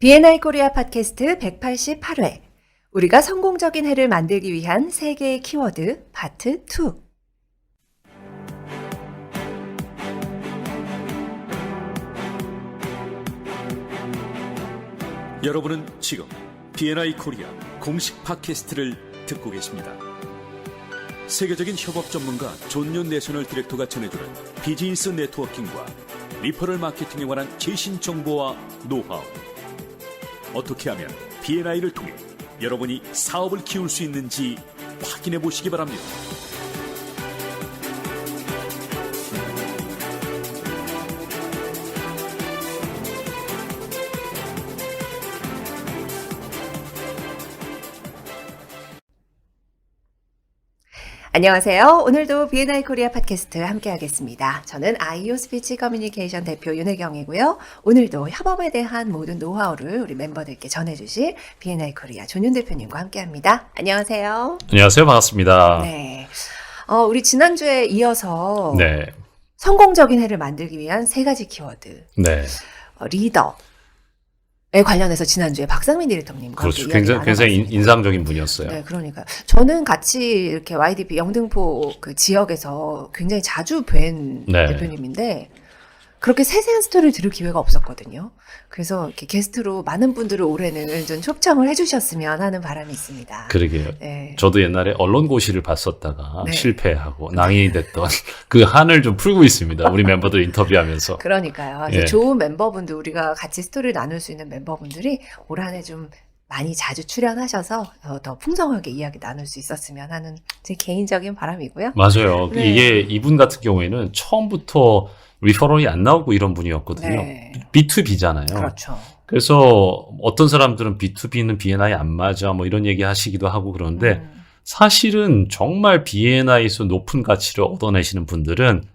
B&I 코리아 팟캐스트 188회. 우리가 성공적인 해를 만들기 위한 세계의 키워드 파트 2. 여러분은 지금 B&I 코리아 공식 팟캐스트를 듣고 계십니다. 세계적인 협업 전문가 존 내셔널 디렉터가 전해주는 비즈니스 네트워킹과 리퍼럴 마케팅에 관한 최신 정보와 노하우. 어떻게 하면 B&I를 통해 여러분이 사업을 키울 수 있는지 확인해 보시기 바랍니다. 안녕하세요. 오늘도 B&I 코리아 팟캐스트 함께 하겠습니다. 저는 아이오 스피치 커뮤니케이션 대표 윤혜경이고요. 오늘도 협업에 대한 모든 노하우를 우리 멤버들께 전해주실 B&I 코리아 존윤 대표님과 함께 합니다. 안녕하세요. 안녕하세요. 반갑습니다. 네. 우리 지난주에 이어서 네. 성공적인 해를 만들기 위한 세 가지 키워드. 네. 리더에 관련해서 지난주에 박상민 디렉터님과 그렇죠. 함께 굉장히 인상적인 분이었어요. 네, 그러니까 저는 같이 이렇게 YDP 영등포 그 지역에서 굉장히 자주 뵌 네. 대표님인데 그렇게 세세한 스토리를 들을 기회가 없었거든요. 그래서 이렇게 게스트로 많은 분들을 올해는 좀 초청을 해주셨으면 하는 바람이 있습니다. 그러게요. 네. 저도 옛날에 언론고시를 봤었다가 네. 실패하고 낭인이 됐던 그 한을 좀 풀고 있습니다. 우리 멤버들 인터뷰하면서. 그러니까요. 예. 좋은 멤버분들, 우리가 같이 스토리를 나눌 수 있는 멤버분들이 올 한 해 좀 많이 자주 출연하셔서 더 풍성하게 이야기 나눌 수 있었으면 하는 제 개인적인 바람이고요. 맞아요. 네. 이게 이분 같은 경우에는 처음부터 리퍼럴이 안 나오고 이런 분이었거든요. 네. B2B잖아요. 그렇죠. 그래서 어떤 사람들은 B2B는 B&I 안 맞아 뭐 이런 얘기 하시기도 하고 그런데 사실은 정말 B&I에서 높은 가치를 얻어내시는 분들은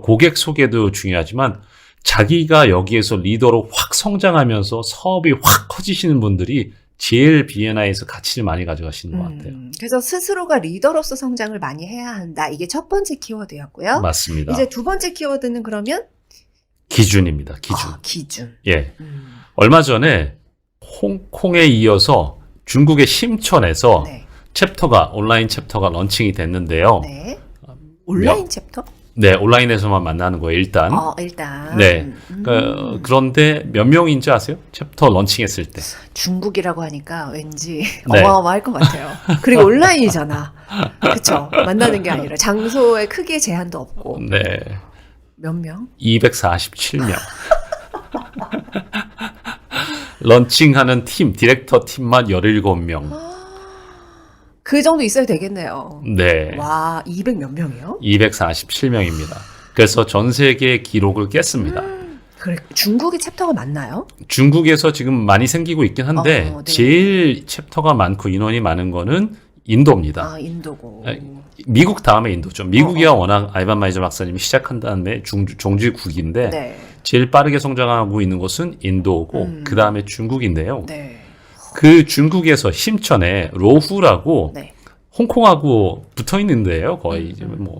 고객 소개도 중요하지만 자기가 여기에서 리더로 확 성장하면서 사업이 확 커지시는 분들이 제일 B&I에서 가치를 많이 가져가시는 것 같아요. 그래서 스스로가 리더로서 성장을 많이 해야 한다. 이게 첫 번째 키워드였고요. 맞습니다. 이제 두 번째 키워드는 그러면 기준입니다. 기준. 기준. 예. 얼마 전에 홍콩에 이어서 중국의 심천에서 네. 온라인 챕터가 런칭이 됐는데요. 네. 온라인 챕터? 네, 온라인에서만 만나는 거예요, 일단. 일단. 네. 그런데 몇 명인지 아세요? 챕터 런칭했을 때. 중국이라고 하니까 왠지 네. 어마어마할 것 같아요. 그리고 온라인이잖아. 그렇죠. 만나는 게 아니라 장소의 크기에 제한도 없고. 네. 몇 명? 247명. 런칭하는 디렉터 팀만 17명. 그 정도 있어야 되겠네요. 네. 와, 200 몇 명이요? 247명입니다. 그래서 전 세계 기록을 깼습니다. 그래, 중국의 챕터가 맞나요? 중국에서 지금 많이 생기고 있긴 한데 네. 제일 챕터가 많고 인원이 많은 거는 인도입니다. 인도고. 미국 다음에 인도죠. 미국이야 워낙 아이반 마이저 박사님이 시작한 다음에 종주국인데 네. 제일 빠르게 성장하고 있는 곳은 인도고 그 다음에 중국인데요. 네. 그 중국에서 심천에 로후라고 네. 홍콩하고 붙어 있는데요. 거의 이제 뭐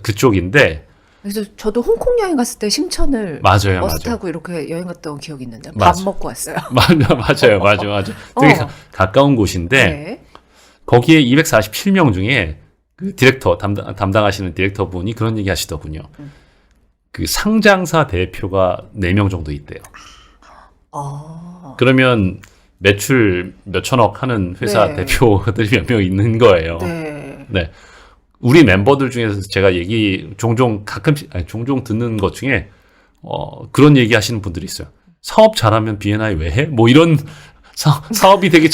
그쪽인데. 그래서 저도 홍콩 여행 갔을 때 심천을 맞아요, 버스 맞아요. 타고 이렇게 여행 갔던 기억이 있는데 맞아요. 밥 먹고 왔어요. 맞아요. 되게 가까운 곳인데 네. 거기에 247명 중에 그 디렉터 담당하시는 디렉터 분이 그런 얘기 하시더군요. 그 상장사 대표가 4명 정도 있대요. 그러면 매출 몇천억 하는 회사 네. 대표들이 몇 명 있는 거예요. 네. 네. 우리 멤버들 중에서 제가 종종 듣는 것 중에, 그런 얘기 하시는 분들이 있어요. 사업 잘하면 B&I 왜 해? 뭐 이런, 사업이 되게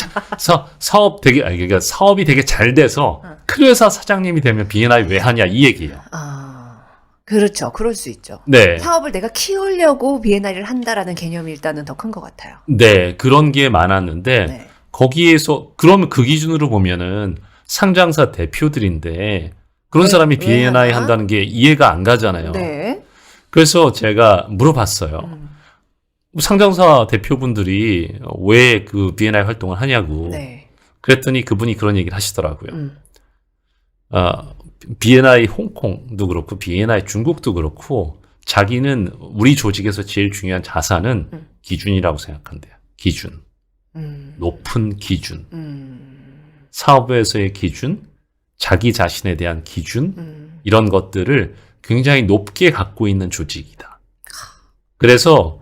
잘 돼서 큰 회사 사장님이 되면 B&I 왜 하냐 이 얘기예요. 그렇죠. 그럴 수 있죠. 네. 사업을 내가 키우려고 B&I를 한다라는 개념이 일단은 더 큰 것 같아요. 네. 그런 게 많았는데, 네. 거기에서, 그러면 그 기준으로 보면은 상장사 대표들인데, 그런 사람이 왜 B&I 하나? 한다는 게 이해가 안 가잖아요. 네. 그래서 제가 물어봤어요. 상장사 대표분들이 왜 그 B&I 활동을 하냐고. 네. 그랬더니 그분이 그런 얘기를 하시더라고요. B&I 홍콩도 그렇고 B&I 중국도 그렇고 자기는 우리 조직에서 제일 중요한 자산은 기준이라고 생각한대요. 기준, 높은 기준, 음. 사업에서의 기준, 자기 자신에 대한 기준, 이런 것들을 굉장히 높게 갖고 있는 조직이다. 그래서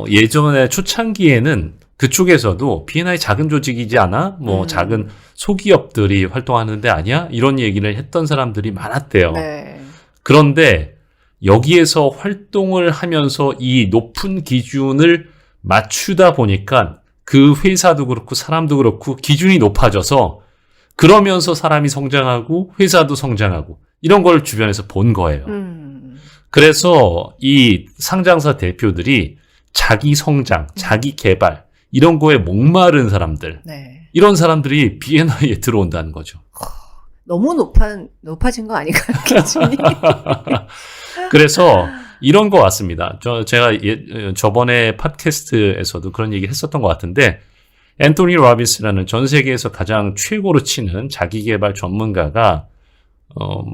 예전에 초창기에는 그쪽에서도 B&I 작은 조직이지 않아? 뭐 작은 소기업들이 활동하는데 아니야? 이런 얘기를 했던 사람들이 많았대요. 네. 그런데 여기에서 활동을 하면서 이 높은 기준을 맞추다 보니까 그 회사도 그렇고 사람도 그렇고 기준이 높아져서 그러면서 사람이 성장하고 회사도 성장하고 이런 걸 주변에서 본 거예요. 그래서 이 상장사 대표들이 자기 성장, 자기 개발 이런 거에 목마른 사람들, 네. 이런 사람들이 B&I에 들어온다는 거죠. 너무 높아진 거 아닌가요, 기준이? 그래서 이런 거 같습니다. 제가 저번에 팟캐스트에서도 그런 얘기 했었던 것 같은데, 앤토니 로빈스라는 전 세계에서 가장 최고로 치는 자기개발 전문가가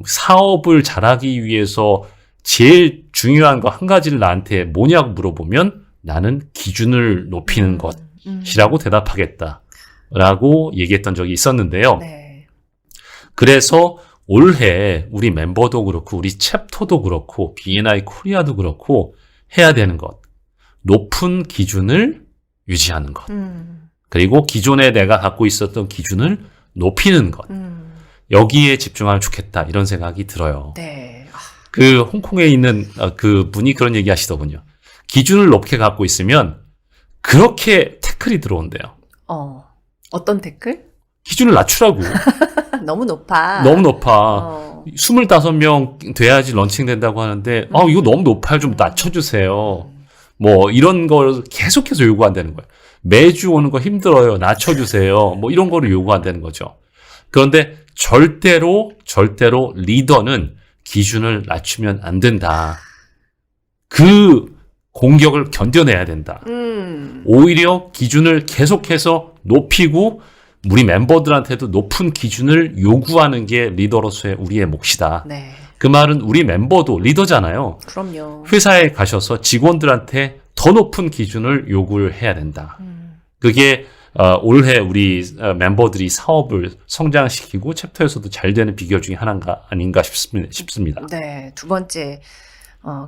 사업을 잘하기 위해서 제일 중요한 거 한 가지를 나한테 뭐냐고 물어보면 나는 기준을 높이는 것이라고 대답하겠다라고 얘기했던 적이 있었는데요. 네. 그래서 올해 우리 멤버도 그렇고 우리 챕터도 그렇고 B&I 코리아도 그렇고 해야 되는 것, 높은 기준을 유지하는 것, 그리고 기존에 내가 갖고 있었던 기준을 높이는 것, 여기에 집중하면 좋겠다 이런 생각이 들어요. 네. 그 홍콩에 있는 그 분이 그런 얘기 하시더군요. 기준을 높게 갖고 있으면 그렇게 태클이 들어온대요. 어떤 댓글? 기준을 낮추라고. 너무 높아. 너무 높아. 25명 돼야지 런칭된다고 하는데 이거 너무 높아요. 좀 낮춰주세요. 뭐 이런 걸 계속해서 요구한다는 거예요. 매주 오는 거 힘들어요. 낮춰주세요. 뭐 이런 거를 요구한다는 거죠. 그런데 절대로 리더는 기준을 낮추면 안 된다. 그 공격을 견뎌내야 된다. 오히려 기준을 계속해서 높이고 우리 멤버들한테도 높은 기준을 요구하는 게 리더로서의 우리의 몫이다. 네. 그 말은 우리 멤버도 리더잖아요. 그럼요. 회사에 가셔서 직원들한테 더 높은 기준을 요구를 해야 된다. 그게 올해 우리 멤버들이 사업을 성장시키고 챕터에서도 잘 되는 비결 중에 하나가 아닌가 싶습니다. 네. 두 번째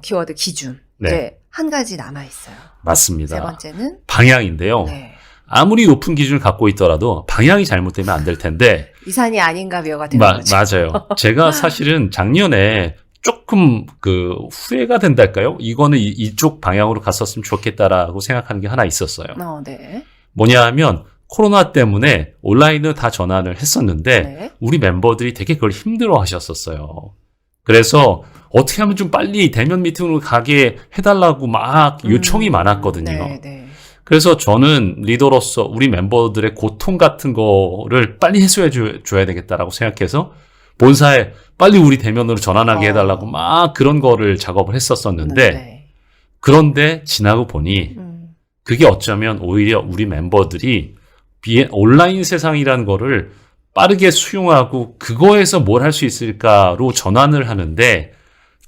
키워드 기준. 네. 이제 한 가지 남아 있어요. 맞습니다. 세 번째는 방향인데요. 네. 아무리 높은 기준을 갖고 있더라도 방향이 잘못되면 안 될 텐데 이산이 아닌가벼가 되는 거죠. 맞아요. 제가 사실은 작년에 조금 후회가 된달까요? 이거는 이쪽 방향으로 갔었으면 좋겠다라고 생각하는 게 하나 있었어요. 네. 뭐냐 하면 코로나 때문에 온라인으로 다 전환을 했었는데 네. 우리 멤버들이 되게 그걸 힘들어 하셨었어요. 그래서 어떻게 하면 좀 빨리 대면 미팅으로 가게 해달라고 막 요청이 많았거든요. 네, 네. 그래서 저는 리더로서 우리 멤버들의 고통 같은 거를 빨리 해소해 줘야 되겠다라고 생각해서 본사에 빨리 우리 대면으로 전환하게 해달라고 막 그런 거를 작업을 했었었는데 네. 그런데 지나고 보니 그게 어쩌면 오히려 우리 멤버들이 온라인 세상이라는 거를 빠르게 수용하고 그거에서 뭘 할 수 있을까로 전환을 하는데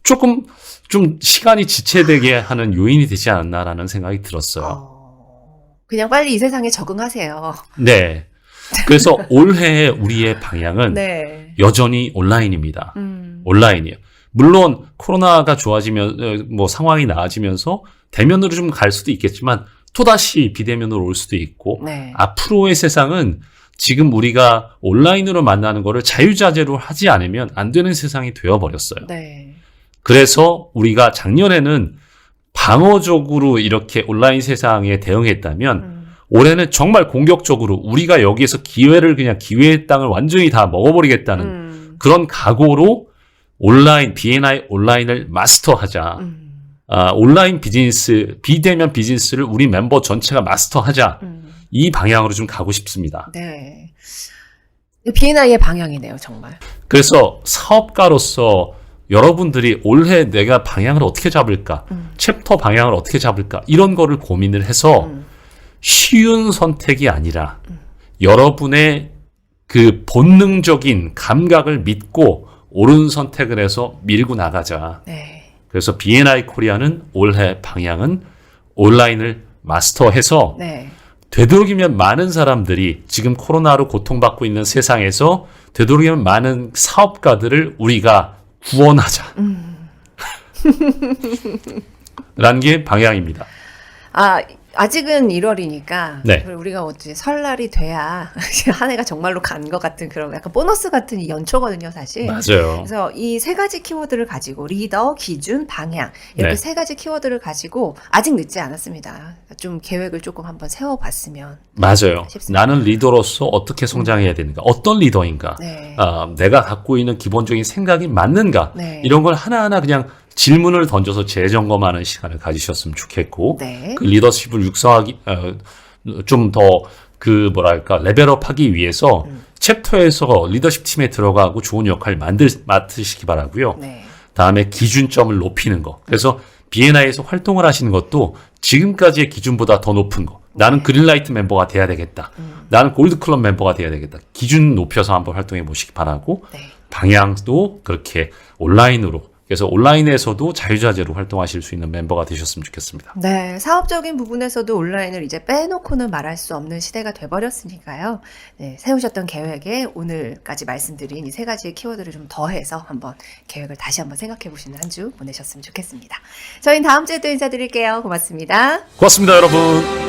조금 좀 시간이 지체되게 하는 요인이 되지 않았나라는 생각이 들었어요. 그냥 빨리 이 세상에 적응하세요. 네. 그래서 올해 우리의 방향은 네. 여전히 온라인입니다. 온라인이에요. 물론 코로나가 좋아지면 뭐 상황이 나아지면서 대면으로 좀 갈 수도 있겠지만 또다시 비대면으로 올 수도 있고 네. 앞으로의 세상은 지금 우리가 온라인으로 만나는 거를 자유자재로 하지 않으면 안 되는 세상이 되어버렸어요. 네. 그래서 우리가 작년에는 방어적으로 이렇게 온라인 세상에 대응했다면 올해는 정말 공격적으로 우리가 여기에서 기회의 땅을 완전히 다 먹어버리겠다는 그런 각오로 B&I 온라인을 마스터하자. 온라인 비즈니스, 비대면 비즈니스를 우리 멤버 전체가 마스터하자. 이 방향으로 좀 가고 싶습니다. 네. B&I의 방향이네요, 정말. 그래서 사업가로서 여러분들이 올해 내가 방향을 어떻게 잡을까? 챕터 방향을 어떻게 잡을까? 이런 거를 고민을 해서 쉬운 선택이 아니라 여러분의 그 본능적인 감각을 믿고 옳은 선택을 해서 밀고 나가자. 네. 그래서 B&I 코리아는 올해 방향은 온라인을 마스터해서 네. 되도록이면 많은 사람들이 지금 코로나로 고통받고 있는 세상에서 되도록이면 많은 사업가들을 우리가 구원하자. 라는 게 방향입니다. 아직은 1월이니까 네. 우리가 어째 설날이 돼야 한 해가 정말로 간 것 같은 그런 약간 보너스 같은 이 연초거든요, 사실. 맞아요. 그래서 이 세 가지 키워드를 가지고 리더, 기준, 방향 이렇게 네. 세 가지 키워드를 가지고 아직 늦지 않았습니다. 좀 계획을 조금 한번 세워봤으면 맞아요. 싶습니다. 나는 리더로서 어떻게 성장해야 되는가? 어떤 리더인가? 네. 내가 갖고 있는 기본적인 생각이 맞는가? 네. 이런 걸 하나하나 그냥 질문을 던져서 재점검하는 시간을 가지셨으면 좋겠고 네. 그 리더십을 육성하기 좀 더 그 뭐랄까 레벨업하기 위해서 챕터에서 리더십 팀에 들어가고 좋은 역할을 맡으시기 바라고요. 네. 다음에 기준점을 높이는 거. 그래서 B&I에서 활동을 하시는 것도 지금까지의 기준보다 더 높은 거. 나는 그린라이트 멤버가 돼야 되겠다. 나는 골드클럽 멤버가 돼야 되겠다. 기준 높여서 한번 활동해 보시기 바라고 네. 방향도 그렇게 온라인으로 그래서 온라인에서도 자유자재로 활동하실 수 있는 멤버가 되셨으면 좋겠습니다. 네, 사업적인 부분에서도 온라인을 이제 빼놓고는 말할 수 없는 시대가 돼버렸으니까요. 네, 세우셨던 계획에 오늘까지 말씀드린 이 세 가지의 키워드를 좀 더해서 한번 계획을 다시 한번 생각해 보시는 한 주 보내셨으면 좋겠습니다. 저희는 다음 주에 또 인사드릴게요. 고맙습니다. 고맙습니다, 여러분.